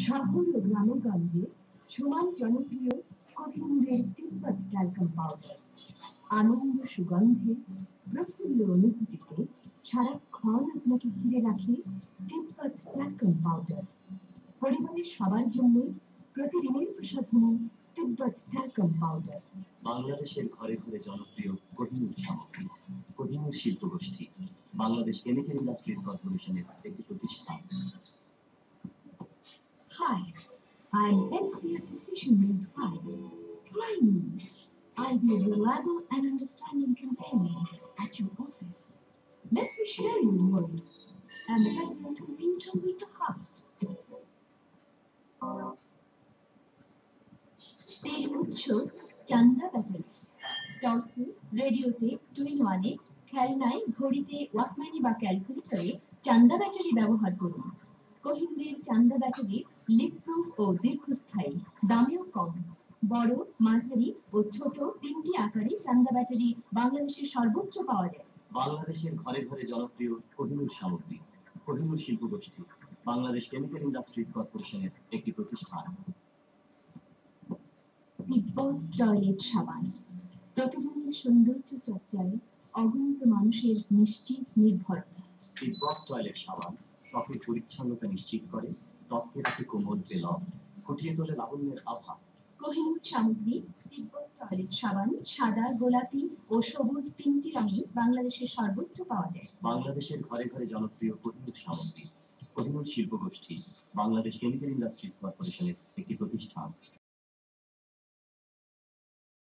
শহর ও গ্রামগঞ্জে সমান জনপ্রিয় কোহিনূরের তিব্বত ট্যালকাম পাউডার। আনন্দ সুগন্ধে প্রফুল্ল অনুভূতিতে সারাক্ষণ আপনাকে ঘিরে রাখে তিব্বত ট্যালকাম পাউডার। পরিবারের সবার জন্য প্রতিদিনের প্রসাধনী তিব্বত ট্যালকাম পাউডার। বাংলাদেশের ঘরে ঘরে জনপ্রিয় কোহিনূর সামগ্রী। কোহিনূর শিল্প গোষ্ঠী বাংলাদেশ কেমিক্যাল ইন্ডাস্ট্রিজ কর্পোরেশনের একটি প্রতিষ্ঠান। Hi, I'm MCF Decision Made 5. Try me. I'll be a reliable and understanding companion at your office. Let me share your worries and the president who thinks with the heart. তেল উৎস চান্দা battery. টর্চে, রেডিওতে, twin ওয়ানে, খেলনায়, ঘড়িতে, ওয়াকম্যানে বা ক্যালকুলেটরে চান্দা battery ব্যবহার করুন। কোহিনূরের চান্দা ব্যাটারি লিক প্রুফ ও দীর্ঘস্থায়ী, দামেও কম। বড়, মাঝারি ও ছোট তিনটি আকারে চান্দা ব্যাটারি বাংলাদেশের সর্বত্র পাওয়া যায়। বাংলাদেশের ঘরে ঘরে জনপ্রিয় কোহিনূর সামগ্রী। কোহিনূর শিল্প গোষ্ঠী বাংলাদেশ কেমিক্যাল ইন্ডাস্ট্রিজ কর্পোরেশনের একটি প্রতিষ্ঠান। তিব্বত টয়লেট সাবান প্রতিদিনের সৌন্দর্য চর্চায় অগণিত মানুষের নিশ্চিত নির্ভরতা। তিব্বত টয়লেট সাবান ত্বকের পরিচ্ছন্নতা নিশ্চিত করে, ত্বকে রাখে কোমল পেলব, ফুটিয়ে তোলে লাবণ্যের আভা। কোহিনূর সামগ্রী তিব্বত টয়লেট সাবান সাদা, গোলাপি ও সবুজ তিনটি রঙে বাংলাদেশের সর্বত্র পাওয়া যায়। বাংলাদেশের ঘরে ঘরে জনপ্রিয় কোহিনূর সামগ্রী। কোহিনূর শিল্প গোষ্ঠী বাংলাদেশ কেমিক্যাল ইন্ডাস্ট্রিজ কর্পোরেশনের একটি প্রতিষ্ঠান।